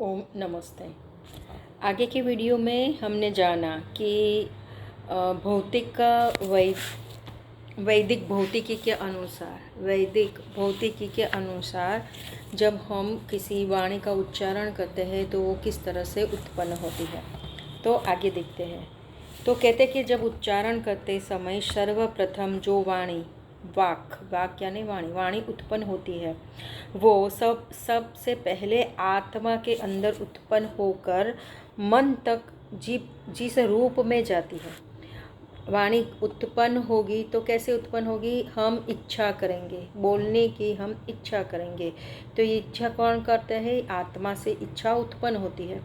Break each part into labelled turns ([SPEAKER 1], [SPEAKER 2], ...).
[SPEAKER 1] ओम नमस्ते। आगे की वीडियो में हमने जाना कि भौतिक का वैदिक भौतिकी के अनुसार जब हम किसी वाणी का उच्चारण करते हैं तो वो किस तरह से उत्पन्न होती है। तो आगे देखते हैं। तो कहते हैं कि जब उच्चारण करते समय सर्वप्रथम जो वाणी वाक यानी वाणी उत्पन्न होती है वो सबसे पहले आत्मा के अंदर उत्पन्न होकर मन तक जिस रूप में जाती है। वाणी उत्पन्न होगी तो कैसे उत्पन्न होगी? हम इच्छा करेंगे, बोलने की हम इच्छा करेंगे। तो ये इच्छा कौन करते हैं? आत्मा से इच्छा उत्पन्न होती है,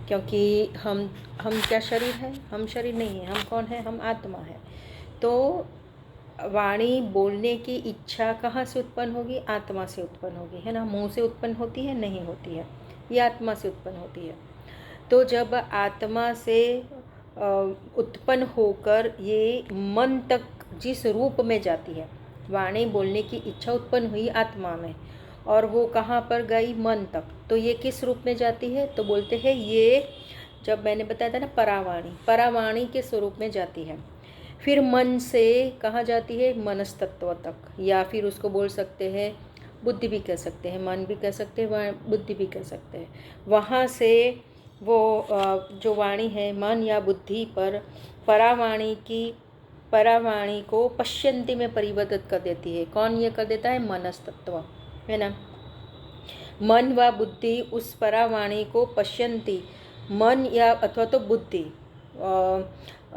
[SPEAKER 1] क्योंकि हम क्या शरीर है? हम शरीर नहीं है। हम कौन है? हम आत्मा है। तो वाणी बोलने की इच्छा कहाँ से उत्पन्न होगी? आत्मा से उत्पन्न होगी, है ना। मुंह से उत्पन्न होती है? नहीं होती है, ये आत्मा से उत्पन्न होती है। तो जब आत्मा से उत्पन्न होकर ये मन तक जिस रूप में जाती है, वाणी बोलने की इच्छा उत्पन्न हुई आत्मा में और वो कहाँ पर गई? मन तक। तो ये किस रूप में जाती है? तो बोलते हैं ये, जब मैंने बताया था ना, परावाणी के स्वरूप में जाती है। फिर मन से कहाँ जाती है? मनस्तत्व तक, या फिर उसको बोल सकते हैं बुद्धि भी कह सकते हैं, मन भी कह सकते हैं, बुद्धि भी कह सकते हैं। वहाँ से वो जो वाणी है मन या बुद्धि पर परावाणी को पश्यंती में परिवर्तित कर देती है। कौन ये कर देता है? मनस्तत्व, है ना। मन व बुद्धि उस परावाणी को पश्यंती, मन या अथवा तो बुद्धि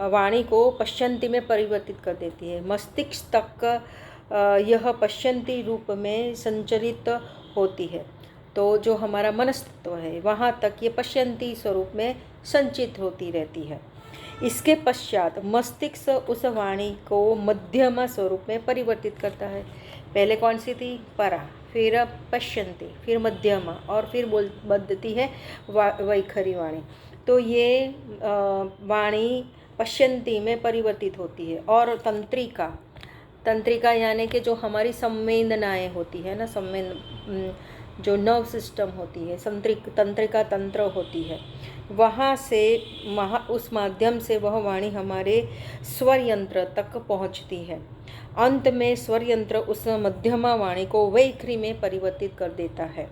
[SPEAKER 1] वाणी को पश्यंती में परिवर्तित कर देती है। मस्तिष्क तक यह पश्यंती रूप में संचरित होती है। तो जो हमारा मनस्तत्व है वहाँ तक ये पश्यंती स्वरूप में संचित होती रहती है। इसके पश्चात मस्तिष्क उस वाणी को मध्यमा स्वरूप में परिवर्तित करता है। पहले कौन सी थी? परा, फिर पश्यंती, फिर मध्यमा और फिर बदलती है वैखरी वाणी। तो ये वाणी पश्यंती में परिवर्तित होती है। और तंत्रिका यानी कि जो हमारी संवेदनाएं होती है ना, जो नर्व सिस्टम होती है, तंत्रिका तंत्र होती है, वहाँ से उस माध्यम से वह वाणी हमारे स्वर यंत्र तक पहुँचती है। अंत में स्वर यंत्र उस मध्यमा वाणी को वैखरी में परिवर्तित कर देता है।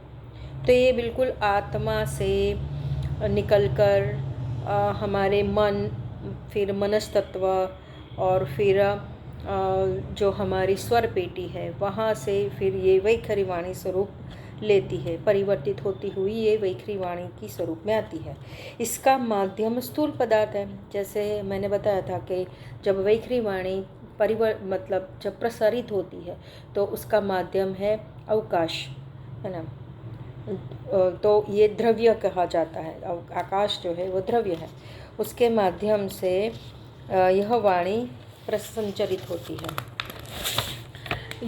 [SPEAKER 1] तो ये बिल्कुल आत्मा से निकलकर हमारे मन, फिर मनस्तत्व और फिर जो हमारी स्वर पेटी है वहाँ से फिर ये वैखरी वाणी स्वरूप लेती है, परिवर्तित होती हुई ये वैखरी वाणी की स्वरूप में आती है। इसका माध्यम स्थूल पदार्थ है। जैसे मैंने बताया था कि जब वैखरी वाणी जब प्रसारित होती है तो उसका माध्यम है अवकाश, है ना। तो ये द्रव्य कहा जाता है। आकाश जो है वो द्रव्य है, उसके माध्यम से यह वाणी प्रसंचरित होती है।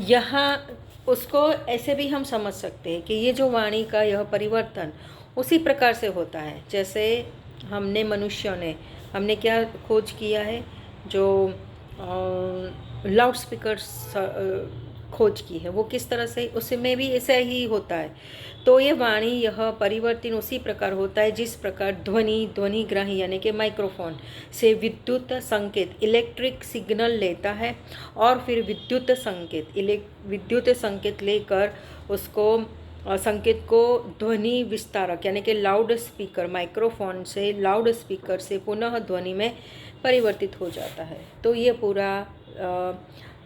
[SPEAKER 1] यहाँ उसको ऐसे भी हम समझ सकते हैं कि ये जो वाणी का यह परिवर्तन उसी प्रकार से होता है जैसे हमने क्या खोज किया है? जो लाउड स्पीकर्स खोज की है, वो किस तरह से, उसमें भी ऐसा ही होता है। तो ये वाणी यह परिवर्तन उसी प्रकार होता है जिस प्रकार ध्वनिग्राही यानी कि माइक्रोफोन से विद्युत संकेत इलेक्ट्रिक सिग्नल लेता है और फिर विद्युत संकेत लेकर उसको संकेत को ध्वनि विस्तारक यानी कि लाउड स्पीकर, माइक्रोफोन से लाउड स्पीकर से पुनः ध्वनि में परिवर्तित हो जाता है। तो ये पूरा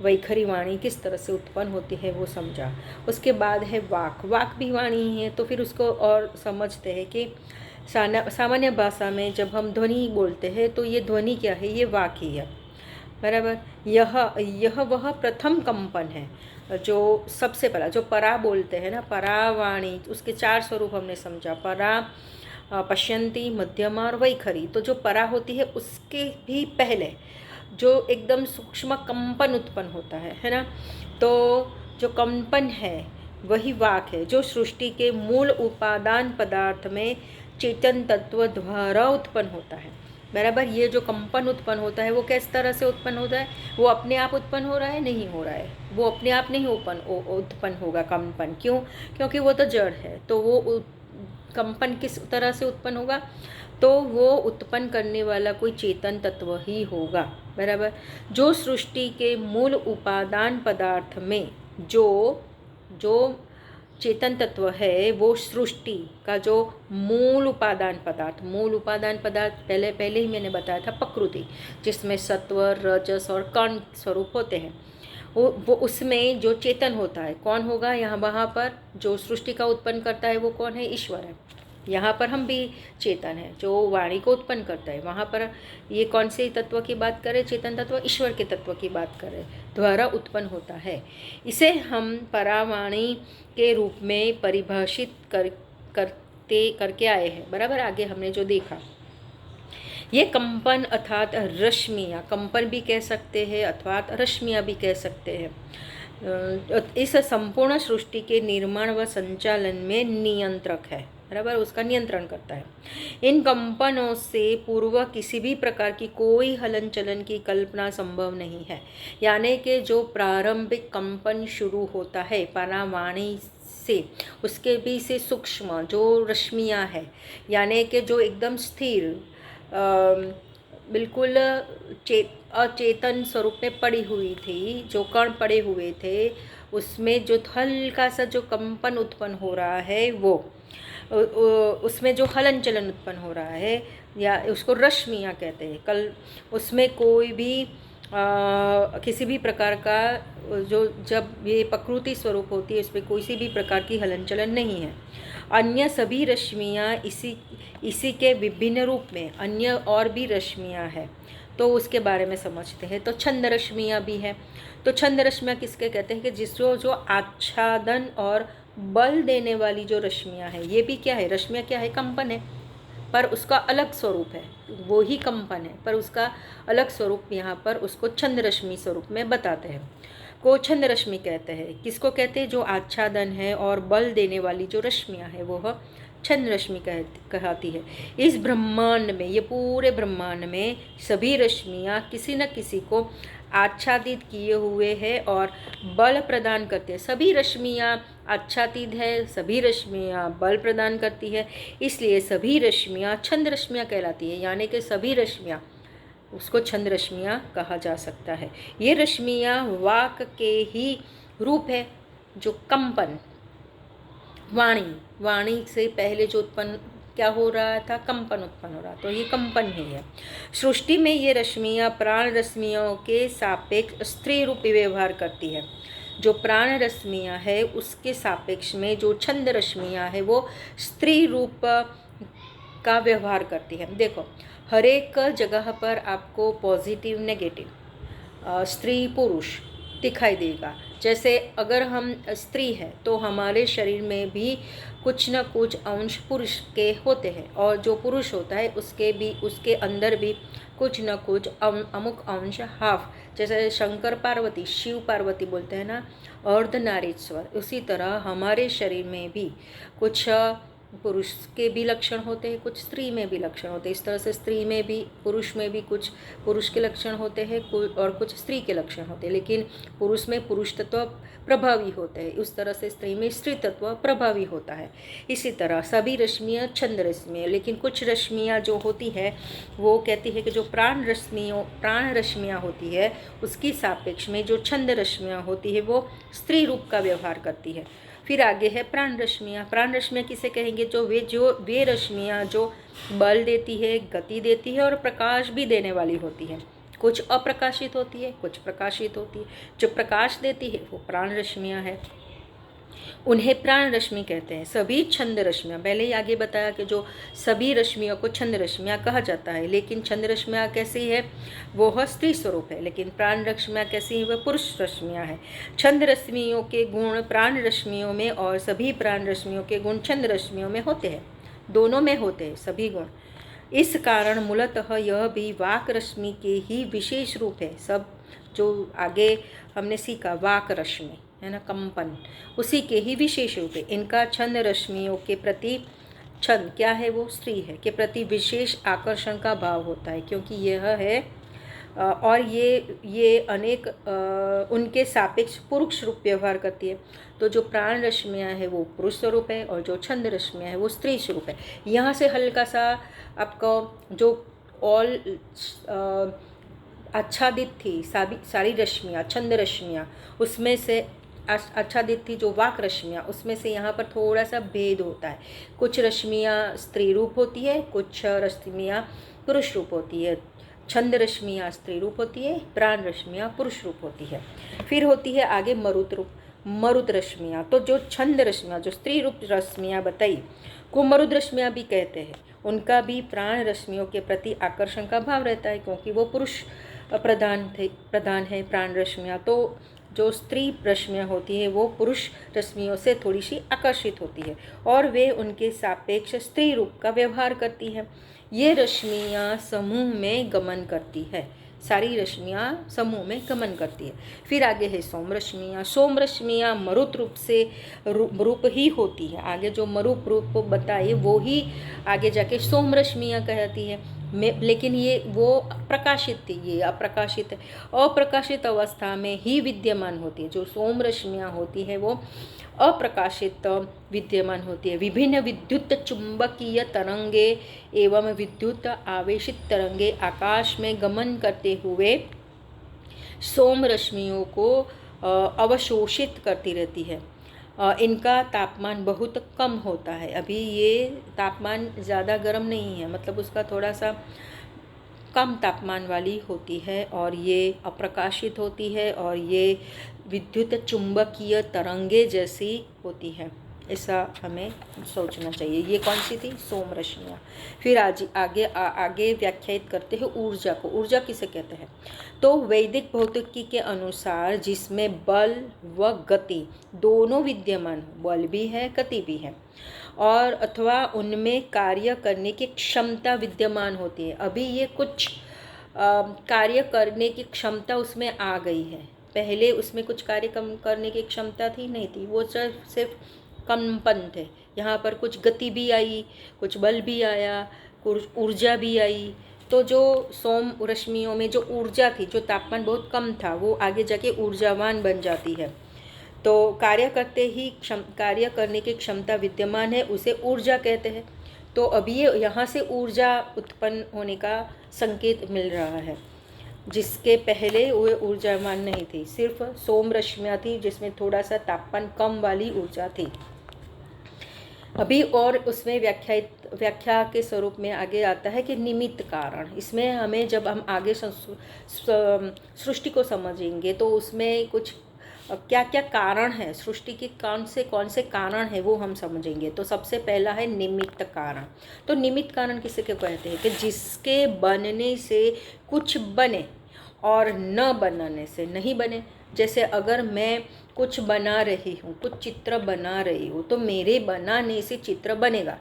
[SPEAKER 1] वैखरी वाणी किस तरह से उत्पन्न होती है वो समझा। उसके बाद है वाक भी वाणी ही है। तो फिर उसको और समझते हैं कि सामान्य भाषा में जब हम ध्वनि बोलते हैं तो ये ध्वनि क्या है? ये वाक ही है, बराबर। यह वह प्रथम कंपन है जो सबसे पहला, जो परा बोलते हैं ना, परावाणी, उसके 4 स्वरूप हमने समझा। परा, पश्यंती, मध्यमा और वैखरी। तो जो परा होती है उसके भी पहले जो एकदम सूक्ष्म कंपन उत्पन्न होता है ना। तो जो कंपन है वही वाक है, जो सृष्टि के मूल उपादान पदार्थ में चेतन तत्व द्वारा उत्पन्न होता है, बराबर। ये जो कंपन उत्पन्न होता है वो किस तरह से उत्पन्न होता है? वो अपने आप उत्पन्न हो रहा है? नहीं हो रहा है, वो अपने आप नहीं उत्पन्न होगा कंपन। क्यों? क्योंकि वो तो जड़ है। तो वो कंपन किस तरह से उत्पन्न होगा, तो वो उत्पन्न करने वाला कोई चेतन तत्व ही होगा, बराबर। जो सृष्टि के मूल उपादान पदार्थ में जो जो चेतन तत्व है, वो सृष्टि का जो मूल उपादान पदार्थ पहले ही मैंने बताया था, प्रकृति, जिसमें सत्व, रजस और कण स्वरूप होते हैं। वो उसमें जो चेतन होता है कौन होगा, यहाँ वहाँ पर जो सृष्टि का उत्पन्न करता है वो कौन है, ईश्वर है। यहाँ पर हम भी चेतन है, जो वाणी को उत्पन्न करता है। वहाँ पर ये कौन से तत्व की बात करें, चेतन तत्व, ईश्वर के तत्व की बात करें, द्वारा उत्पन्न होता है। इसे हम परावाणी के रूप में परिभाषित करके आए हैं, बराबर। आगे हमने जो देखा, ये कंपन अर्थात रश्मियाँ, कंपन भी कह सकते हैं अर्थात रश्मियाँ भी कह सकते हैं, इस संपूर्ण सृष्टि के निर्माण व संचालन में नियंत्रक है, बराबर, उसका नियंत्रण करता है। इन कंपनों से पूर्व किसी भी प्रकार की कोई हलन चलन की कल्पना संभव नहीं है। यानी कि जो प्रारंभिक कंपन शुरू होता है परावाणी से, उसके भी से सूक्ष्म जो रश्मियाँ है, यानी कि जो एकदम स्थिर बिल्कुल अचेतन स्वरूप में पड़ी हुई थी, जो कण पड़े हुए थे, उसमें जो हल्का सा जो कंपन उत्पन्न हो रहा है, वो उसमें जो हलन चलन उत्पन्न हो रहा है, या उसको रश्मियाँ कहते हैं। कल उसमें कोई भी किसी भी प्रकार का जो, जब ये प्रकृति स्वरूप होती है, उसमें कोई भी प्रकार की हलन चलन नहीं है। अन्य सभी रश्मियाँ इसी के विभिन्न रूप में अन्य और भी रश्मियाँ हैं, तो उसके बारे में समझते हैं। तो छंद रश्मियाँ भी है। तो छंद रश्मियाँ किसके कहते हैं कि जिसको जो आच्छादन और बल देने वाली जो रश्मियाँ है, ये भी क्या है, रश्मियाँ क्या है, कंपन है, पर उसका अलग स्वरूप है, वो ही कंपन है पर उसका अलग स्वरूप, यहाँ पर उसको छंद रश्मि स्वरूप में बताते हैं, को छंद रश्मि कहते हैं। किसको कहते हैं, जो आच्छादन है और बल देने वाली जो रश्मियाँ है, वो छंद रश्मि कहती है। इस ब्रह्मांड में, ये पूरे ब्रह्मांड में सभी रश्मियाँ किसी न किसी को आच्छादित किए हुए हैं और बल प्रदान करते हैं। सभी रश्मियाँ आच्छादित है, सभी रश्मियाँ बल प्रदान करती है, इसलिए सभी रश्मियाँ छंद रश्मियाँ कहलाती है। यानी कि सभी रश्मियाँ, उसको छंद रश्मियाँ कहा जा सकता है। ये रश्मियाँ वाक के ही रूप है, जो कंपन, वाणी से पहले जो उत्पन्न क्या हो रहा था, कंपन उत्पन्न हो रहा, तो ये कंपन ही है। सृष्टि में ये रश्मियाँ प्राण रश्मियों के सापेक्ष स्त्री रूप व्यवहार करती है। जो प्राण रश्मियाँ है उसके सापेक्ष में जो छंद रश्मियाँ है वो स्त्री रूप का व्यवहार करती है। देखो, हर एक जगह पर आपको पॉजिटिव नेगेटिव स्त्री पुरुष दिखाई देगा। जैसे अगर हम स्त्री है तो हमारे शरीर में भी कुछ न कुछ अंश पुरुष के होते हैं, और जो पुरुष होता है उसके अंदर भी कुछ न कुछ अमुक अंश हाफ, जैसे शंकर पार्वती, शिव पार्वती बोलते हैं ना, अर्धनारीश्वर, उसी तरह हमारे शरीर में भी कुछ पुरुष के भी लक्षण होते हैं, कुछ स्त्री में भी लक्षण होते हैं। इस तरह से स्त्री में भी, पुरुष में भी कुछ पुरुष के लक्षण होते हैं और कुछ स्त्री के लक्षण होते हैं, लेकिन पुरुष में पुरुष तत्व प्रभावी होते हैं, उस तरह से स्त्री में स्त्री तत्व प्रभावी होता है। इसी तरह सभी रश्मियाँ छंद रश्मियाँ, लेकिन कुछ रश्मियाँ जो होती है वो कहती है कि जो प्राण रश्मियाँ होती है उसकी सापेक्ष में जो छंद रश्मियाँ होती है वो स्त्री रूप का व्यवहार करती है। फिर आगे है प्राण रश्मियाँ। प्राण रश्मियाँ किसे कहेंगे, जो वे रश्मियाँ जो बल देती है, गति देती है और प्रकाश भी देने वाली होती है। कुछ अप्रकाशित होती है, कुछ प्रकाशित होती है। जो प्रकाश देती है वो प्राण रश्मियाँ है, उन्हें प्राण रश्मि कहते हैं। सभी छंद रश्मियाँ, पहले ही आगे बताया कि जो सभी रश्मियों को छंद रश्मियाँ कहा जाता है, लेकिन छंद रश्मियाँ कैसी है, वो स्त्री स्वरूप है, लेकिन प्राण रश्मियाँ कैसी है, वह पुरुष रश्मियाँ है। छंद रश्मियों के गुण प्राण रश्मियों में और सभी प्राण रश्मियों के गुण छंद रश्मियों में होते हैं, दोनों में होते हैं सभी गुण। इस कारण मूलतः यह भी वाक रश्मि के ही विशेष रूप है। सब जो आगे हमने सीखा, वाक रश्मि है ना, कंपन, उसी के ही विशेष रूप है। इनका छंद रश्मियों के प्रति, छंद क्या है, वो स्त्री है, के प्रति विशेष आकर्षण का भाव होता है, क्योंकि यह है और ये अनेक उनके सापेक्ष पुरुष रूप व्यवहार करती है। तो जो प्राण रश्मियाँ है वो पुरुष स्वरूप है और जो छंद रश्मियाँ है वो स्त्री स्वरूप है। यहाँ से हल्का सा आपको जो ऑल आच्छादित थी सारी रश्मियाँ, छंद रश्मियाँ, उसमें से आच्छादित थी जो वाक रश्मियाँ, उसमें से यहाँ पर थोड़ा सा भेद होता है। कुछ रश्मियाँ स्त्री रूप होती है, कुछ रश्मियाँ पुरुष रूप होती है। छंद रश्मियाँ स्त्री रूप होती है, प्राण रश्मियाँ पुरुष रूप होती है। फिर होती है आगे मरुत रूप, मरुत रश्मियाँ। तो जो छंद रश्मियाँ, जो स्त्री रूप रश्मियाँ बताई को मरुत रश्मियाँ भी कहते हैं। उनका भी प्राण रश्मियों के प्रति आकर्षण का भाव रहता है, क्योंकि वो पुरुष प्रधान है प्राण रश्मियाँ। तो जो स्त्री रश्मियाँ होती है वो पुरुष रश्मियों से थोड़ी सी आकर्षित होती है और वे उनके सापेक्ष स्त्री रूप का व्यवहार करती है। ये रश्मियाँ समूह में गमन करती है, सारी रश्मियाँ समूह में गमन करती है। फिर आगे है सोम रश्मियाँ। सोम रश्मियाँ मरुत रूप से रूप ही होती है। आगे जो मरुप रूप बताए वो ही आगे जाके सोम रश्मियाँ कहती है। लेकिन ये वो प्रकाशित थी, ये अप्रकाशित है। अप्रकाशित अवस्था में ही विद्यमान होती है। जो सोम रश्मियाँ होती है वो अप्रकाशित विद्यमान होती है। विभिन्न विद्युत चुंबकीय तरंगे एवं विद्युत आवेशित तरंगे आकाश में गमन करते हुए सोम रश्मियों को अवशोषित करती रहती है। इनका तापमान बहुत कम होता है। अभी ये तापमान ज़्यादा गर्म नहीं है, मतलब उसका थोड़ा सा कम तापमान वाली होती है और ये अप्रकाशित होती है और ये विद्युत चुंबकीय तरंगे जैसी होती है। ऐसा हमें सोचना चाहिए। ये कौन सी थी? सोम रश्मियाँ। फिर आगे व्याख्यायित करते हैं ऊर्जा को। ऊर्जा किसे कहते हैं? तो वैदिक भौतिकी के अनुसार जिसमें बल व गति दोनों विद्यमान हो, बल भी है गति भी है, और अथवा उनमें कार्य करने की क्षमता विद्यमान होती है। अभी ये कुछ कार्य करने की क्षमता उसमें आ गई है। पहले उसमें कुछ कार्य करने की क्षमता थी नहीं थी, वो सिर्फ कंपन थे। यहाँ पर कुछ गति भी आई, कुछ बल भी आया, कुछ ऊर्जा भी आई। तो जो सोम रश्मियों में जो ऊर्जा थी, जो तापमान बहुत कम था, वो आगे जाके ऊर्जावान बन जाती है। तो कार्य करने की क्षमता विद्यमान है, उसे ऊर्जा कहते हैं। तो अभी यहाँ से ऊर्जा उत्पन्न होने का संकेत मिल रहा है, जिसके पहले वो ऊर्जावान नहीं थी, सिर्फ सोम रश्मियाँ थी जिसमें थोड़ा सा तापमान कम वाली ऊर्जा थी अभी। और उसमें व्याख्या के स्वरूप में आगे आता है कि निमित्त कारण। इसमें हमें जब हम आगे सृष्टि को समझेंगे तो उसमें कुछ क्या क्या कारण है, सृष्टि के कौन से कारण है वो हम समझेंगे। तो सबसे पहला है निमित्त कारण। तो निमित्त कारण किसे क्या कहते हैं? कि जिसके बनने से कुछ बने और न बनाने से नहीं बने। जैसे अगर मैं कुछ बना रही हूँ, कुछ चित्र बना रही हूँ, तो मेरे बनाने से चित्र बनेगा,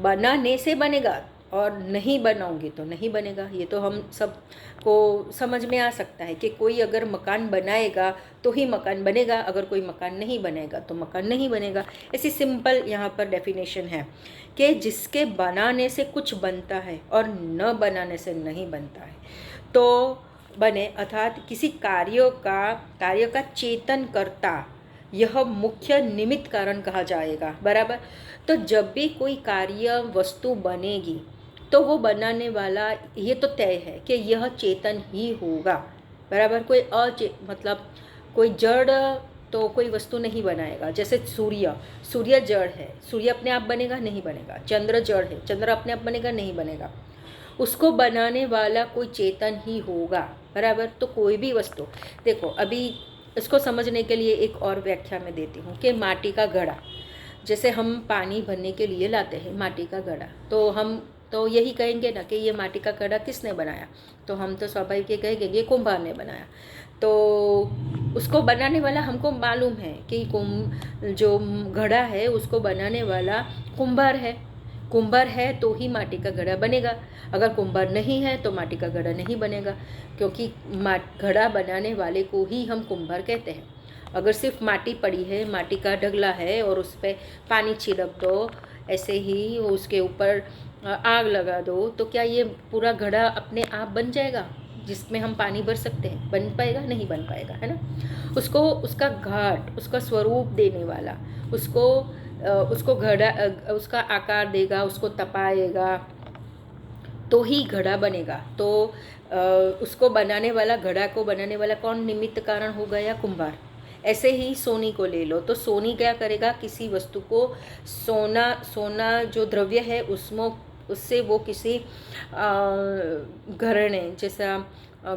[SPEAKER 1] बनाने से बनेगा, और नहीं बनाऊंगी तो नहीं बनेगा। ये तो हम सब को समझ में आ सकता है कि कोई अगर मकान बनाएगा तो ही मकान बनेगा, अगर कोई मकान नहीं बनेगा तो मकान नहीं बनेगा। ऐसी सिंपल यहाँ पर डेफिनेशन है कि जिसके बनाने से कुछ बनता है और न बनाने से नहीं बनता है तो बने, अर्थात किसी कार्य का चेतन करता, यह मुख्य निमित्त कारण कहा जाएगा। बराबर। तो जब भी कोई कार्य वस्तु बनेगी तो वो बनाने वाला ये तो तय है कि यह चेतन ही होगा। बराबर। कोई मतलब कोई जड़ तो कोई वस्तु नहीं बनाएगा। जैसे सूर्य जड़ है, सूर्य अपने आप बनेगा नहीं बनेगा। चंद्र जड़ है, चंद्र अपने आप बनेगा नहीं बनेगा। उसको बनाने वाला कोई चेतन ही होगा। बराबर। तो कोई भी वस्तु, देखो अभी इसको समझने के लिए एक और व्याख्या में देती हूँ कि माटी का घड़ा, जैसे हम पानी भरने के लिए लाते हैं माटी का घड़ा, तो हम तो यही कहेंगे ना कि ये माटी का घड़ा किसने बनाया? तो हम तो स्वाभाविक ये कहेंगे ये कुम्हार ने बनाया। तो उसको बनाने वाला हमको मालूम है कि जो घड़ा है उसको बनाने वाला कुम्हार है। कुम्हार है तो ही माटी का घड़ा बनेगा, अगर कुम्हार नहीं है तो माटी का घड़ा नहीं बनेगा, क्योंकि घड़ा बनाने वाले को ही हम कुम्हार कहते हैं। अगर सिर्फ माटी पड़ी है, माटी का ढगला है और उस पर पानी छिड़क दो, ऐसे ही उसके ऊपर आग लगा दो, तो क्या ये पूरा घड़ा अपने आप बन जाएगा? जिसमें हम पानी भर सकते हैं, बन पाएगा? नहीं बन पाएगा, है ना। उसको उसका घाट, उसका स्वरूप देने वाला, उसको घड़ा, उसका आकार देगा, उसको तपाएगा तो ही घड़ा बनेगा। तो उसको बनाने वाला, घड़ा को बनाने वाला कौन निमित्त कारण हो गया? कुंभार। ऐसे ही सोनी को ले लो, तो सोनी क्या करेगा? किसी वस्तु को, सोना जो द्रव्य है उससे वो किसी घरने, जैसा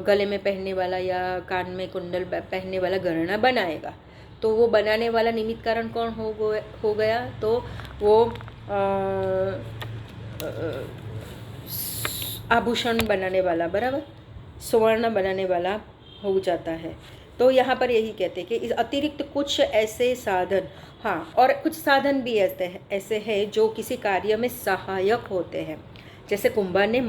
[SPEAKER 1] गले में पहनने वाला या कान में कुंडल पहनने वाला गहना बनाएगा। तो वो बनाने वाला निमित्त कारण कौन हो गया? तो वो आभूषण बनाने वाला, बराबर, स्वर्ण बनाने वाला हो जाता है। तो यहाँ पर यही कहते हैं कि इस अतिरिक्त कुछ ऐसे साधन, हाँ, और कुछ साधन भी ऐसे हैं जो किसी कार्य में सहायक होते हैं। जैसे कुंभार ने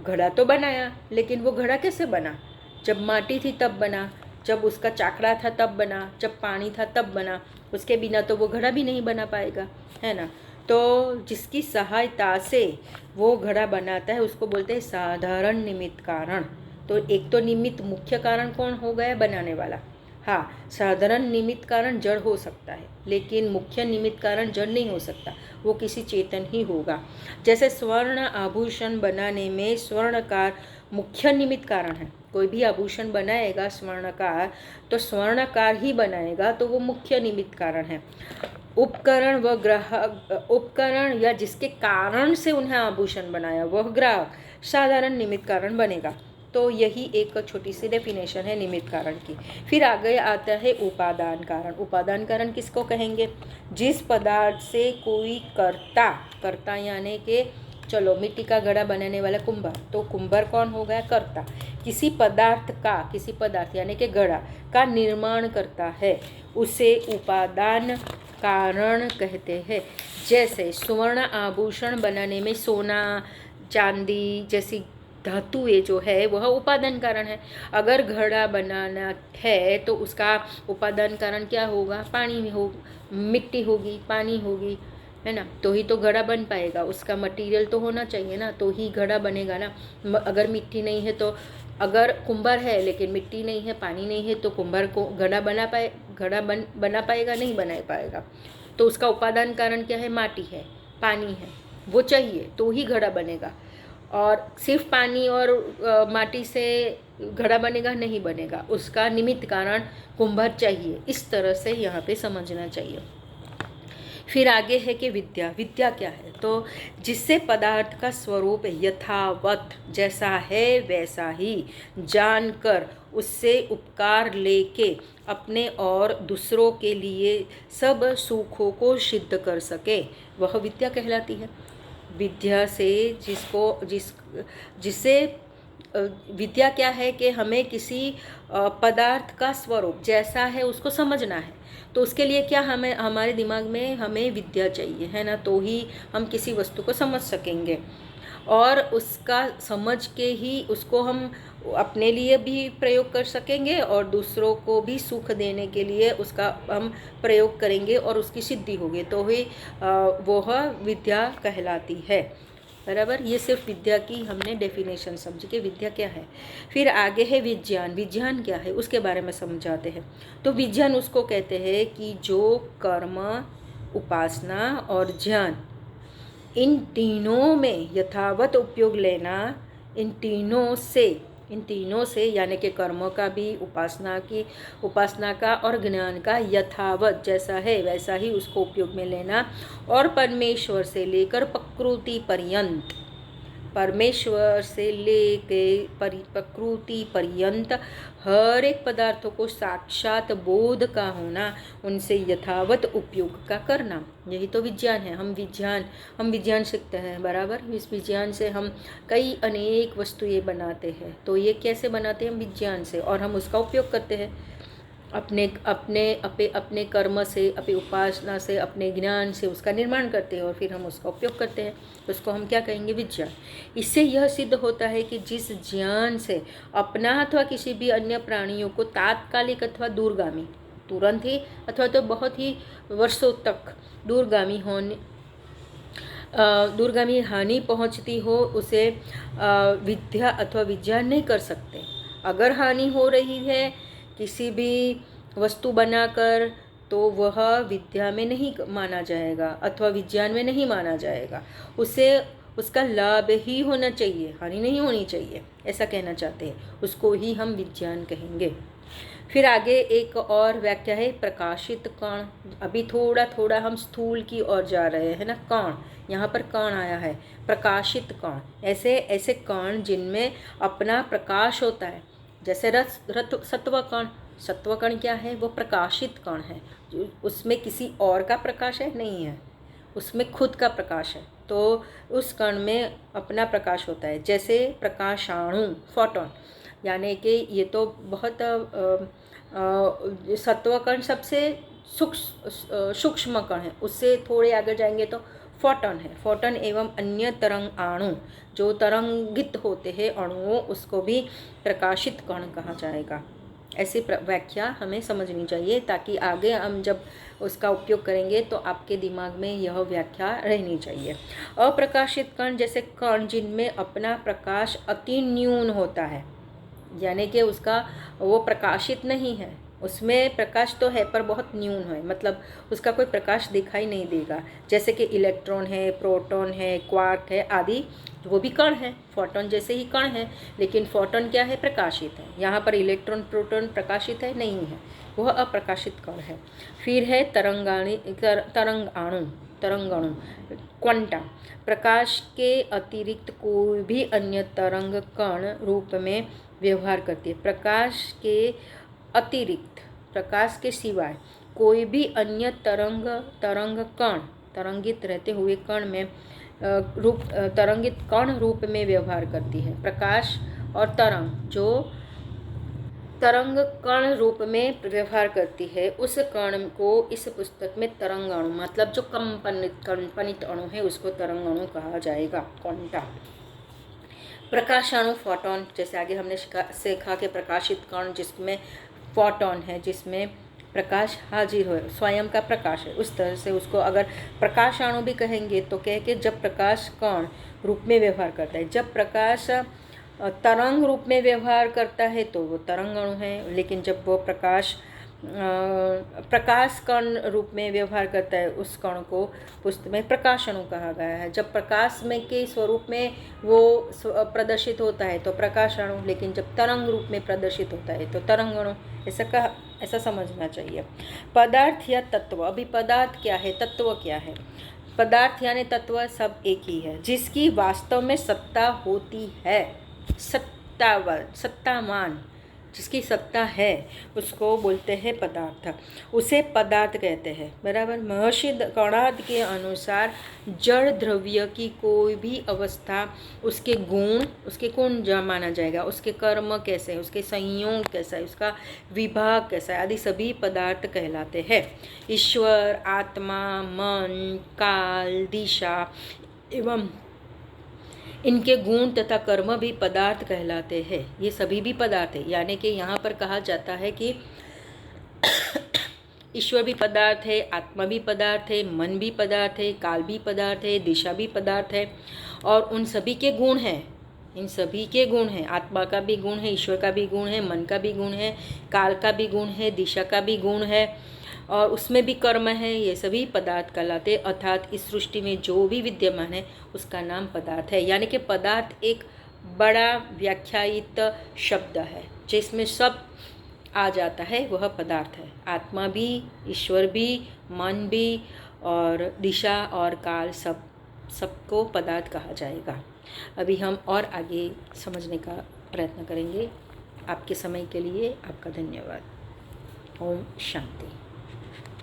[SPEAKER 1] घड़ा तो बनाया, लेकिन वो घड़ा कैसे बना? जब माटी थी तब बना, जब उसका चाकड़ा था तब बना, जब पानी था तब बना। उसके बिना तो वो घड़ा भी नहीं बना पाएगा, है ना। तो जिसकी सहायता से वो घड़ा बनाता है उसको बोलते हैं साधारण निमित्त कारण। तो एक तो निमित्त, मुख्य कारण कौन हो गया? बनाने वाला। हाँ, साधारण निमित्त कारण जड़ हो सकता है, लेकिन मुख्य निमित्त कारण जड़ नहीं हो सकता, वो किसी चेतन ही होगा। जैसे स्वर्ण आभूषण बनाने में स्वर्णकार मुख्य निमित्त कारण है। कोई भी आभूषण बनाएगा स्वर्णकार, तो स्वर्णकार ही बनाएगा, तो वो मुख्य निमित्त कारण है। उपकरण व ग्राहक, उपकरण या जिसके कारण से उन्हें आभूषण बनाया वह ग्राहक साधारण निमित्त कारण बनेगा। तो यही एक छोटी सी डेफिनेशन है निमित्त कारण की। फिर आगे आता है उपादान कारण। उपादान कारण किसको कहेंगे? जिस पदार्थ से कोई कर्ता यानी कि, चलो, मिट्टी का घड़ा बनाने वाला कुंभार, तो कुंभार कौन हो गया? कर्ता। किसी पदार्थ यानी कि घड़ा का निर्माण करता है, उसे उपादान कारण कहते हैं। जैसे स्वर्ण आभूषण बनाने में सोना, चांदी जैसी धातुएं जो है वह उपादान कारण है। अगर घड़ा बनाना है तो उसका उपादान कारण क्या होगा? मिट्टी होगी, पानी होगी, है ना। तो ही तो घड़ा बन पाएगा, उसका मटेरियल तो होना चाहिए ना, तो ही घड़ा बनेगा ना। अगर मिट्टी नहीं है तो, अगर कुंभार है लेकिन मिट्टी नहीं है, पानी नहीं है, तो कुंभार को घड़ा बना पाएगा? नहीं बना पाएगा। तो उसका उपादान कारण क्या है? माटी है, पानी है, वो चाहिए तो ही घड़ा बनेगा। और सिर्फ पानी और माटी से घड़ा बनेगा? नहीं बनेगा, उसका निमित्त कारण कुंभार चाहिए। इस तरह से यहाँ पे समझना चाहिए। फिर आगे है कि विद्या क्या है? तो जिससे पदार्थ का स्वरूप यथावत, जैसा है वैसा ही जानकर उससे उपकार लेके अपने और दूसरों के लिए सब सुखों को सिद्ध कर सके, वह विद्या कहलाती है। विद्या से जिससे विद्या क्या है कि हमें किसी पदार्थ का स्वरूप जैसा है उसको समझना है। तो उसके लिए क्या हमारे दिमाग में हमें विद्या चाहिए, है ना। तो ही हम किसी वस्तु को समझ सकेंगे, और उसका समझ के ही उसको हम अपने लिए भी प्रयोग कर सकेंगे और दूसरों को भी सुख देने के लिए उसका हम प्रयोग करेंगे और उसकी सिद्धि होगी, तो ही वह विद्या कहलाती है, बराबर। ये सिर्फ विद्या की हमने डेफिनेशन समझी कि विद्या क्या है। फिर आगे है विज्ञान। विज्ञान क्या है उसके बारे में समझाते हैं। तो विज्ञान उसको कहते हैं कि जो कर्म, उपासना और ज्ञान, इन तीनों में यथावत उपयोग लेना, इन तीनों से यानी कि कर्मों का भी, उपासना का और ज्ञान का यथावत जैसा है वैसा ही उसको उपयोग में लेना, और परमेश्वर से लेकर प्रकृति पर्यंत हर एक पदार्थों को साक्षात बोध का होना, उनसे यथावत उपयोग का करना, यही तो विज्ञान है। हम विज्ञान सीखते हैं, बराबर। इस विज्ञान से हम कई अनेक वस्तुएं बनाते हैं। तो ये कैसे बनाते हैं? हम विज्ञान से, और हम उसका उपयोग करते हैं अपने कर्म से, अपनी उपासना से, अपने ज्ञान से उसका निर्माण करते हैं और फिर हम उसका उपयोग करते हैं। उसको हम क्या कहेंगे? विज्ञान। इससे यह सिद्ध होता है कि जिस ज्ञान से अपना अथवा किसी भी अन्य प्राणियों को तात्कालिक अथवा दूरगामी, तुरंत ही अथवा तो बहुत ही वर्षों तक दूरगामी दूरगामी हानि पहुंचती हो उसे विद्या अथवा विज्ञान नहीं कर सकते। अगर हानि हो रही है किसी भी वस्तु बनाकर तो वह विद्या में नहीं माना जाएगा अथवा विज्ञान में नहीं माना जाएगा। उसे उसका लाभ ही होना चाहिए, हानि नहीं होनी चाहिए, ऐसा कहना चाहते हैं। उसको ही हम विज्ञान कहेंगे। फिर आगे एक और व्याख्या है प्रकाशित कण। अभी थोड़ा थोड़ा हम स्थूल की ओर जा रहे हैं ना। कण, यहाँ पर कण आया है, प्रकाशित कण। ऐसे ऐसे कण जिनमें अपना प्रकाश होता है, जैसे सत्व कण। सत्व कण क्या है? वो प्रकाशित कण है। उसमें किसी और का प्रकाश है नहीं है, उसमें खुद का प्रकाश है, तो उस कण में अपना प्रकाश होता है। जैसे प्रकाशाणु, फोटोन, यानी कि ये तो बहुत सत्व कण सबसे सूक्ष्म कण है। उससे थोड़े आगे जाएंगे तो फोटोन है। फोटोन एवं अन्य तरंग अणु जो तरंगित होते हैं अणुओं, उसको भी प्रकाशित कण कहा जाएगा। ऐसी व्याख्या हमें समझनी चाहिए ताकि आगे हम जब उसका उपयोग करेंगे तो आपके दिमाग में यह व्याख्या रहनी चाहिए। अप्रकाशित कण जैसे कण जिनमें अपना प्रकाश अति न्यून होता है, यानी कि उसका वो प्रकाशित नहीं है, उसमें प्रकाश तो है पर बहुत न्यून है, मतलब उसका कोई प्रकाश दिखाई नहीं देगा। जैसे कि इलेक्ट्रॉन है, प्रोटॉन है, क्वार्क है आदि, वो भी कण है, फोटोन जैसे ही कण है, लेकिन फोटोन क्या है? प्रकाशित है। यहाँ पर इलेक्ट्रॉन प्रोटॉन प्रकाशित है नहीं है, वह अप्रकाशित कण है। फिर है तरंगाणु क्वांटा। प्रकाश के अतिरिक्त कोई भी अन्य तरंग कण रूप में व्यवहार करती है। प्रकाश के अतिरिक्त, प्रकाश के सिवाय कोई भी अन्य तरंग कण, तरंगित रहते हुए कण में तरंगित कण रूप में व्यवहार करती है। प्रकाश और तरंग जो तरंग कण रूप में व्यवहार करती है, उस कण को इस पुस्तक में तरंगाणु, मतलब जो कंपनित अणु है उसको तरंगाणु कहा जाएगा, क्वांटा। प्रकाशाणु फोटोन, जैसे आगे हमने सीखा कि प्रकाशित कण जिसमें फोटोन है, जिसमें प्रकाश हाजिर हो, स्वयं का प्रकाश है, उस तरह से उसको अगर प्रकाशाणु भी कहेंगे तो कह के जब प्रकाश कण रूप में व्यवहार करता है। जब प्रकाश तरंग रूप में व्यवहार करता है तो वो तरंगाणु है, लेकिन जब वो प्रकाश कण रूप में व्यवहार करता है उस कण को पुस्तक में प्रकाशाणु कहा गया है। जब प्रकाश में के स्वरूप में वो प्रदर्शित होता है तो प्रकाशाणु, लेकिन जब तरंग रूप में प्रदर्शित होता है तो तरंगाणु, ऐसा समझना चाहिए। पदार्थ या तत्व, अभी पदार्थ क्या है, तत्व क्या है? पदार्थ यानी तत्व सब एक ही है। जिसकी वास्तव में सत्ता होती है, सत्तावान, जिसकी सत्ता है उसको बोलते हैं पदार्थ, उसे पदार्थ कहते हैं, बराबर। महर्षि कणाद के अनुसार जड़ द्रव्य की कोई भी अवस्था उसके गुण माना जाएगा, उसके कर्म कैसे है, उसके संयोग कैसा है, उसका विभाग कैसा है आदि सभी पदार्थ कहलाते हैं। ईश्वर, आत्मा, मन, काल, दिशा एवं इनके गुण तथा कर्म भी पदार्थ कहलाते हैं। ये सभी भी पदार्थ है, यानी कि यहाँ पर कहा जाता है कि ईश्वर भी पदार्थ है, आत्मा भी पदार्थ है, मन भी पदार्थ है, काल भी पदार्थ है, दिशा भी पदार्थ है, और उन सभी के गुण हैं, इन सभी के गुण हैं। आत्मा का भी गुण है, ईश्वर का भी गुण है, मन का भी गुण है, काल का भी गुण है, दिशा का भी गुण है, और उसमें भी कर्म है। ये सभी पदार्थ कहलाते, अर्थात इस सृष्टि में जो भी विद्यमान है उसका नाम पदार्थ है। यानी कि पदार्थ एक बड़ा व्याख्यायित शब्द है जिसमें सब आ जाता है, वह पदार्थ है। आत्मा भी, ईश्वर भी, मन भी और दिशा और काल सबको पदार्थ कहा जाएगा। अभी हम और आगे समझने का प्रयत्न करेंगे। आपके समय के लिए आपका धन्यवाद। ओम शांति।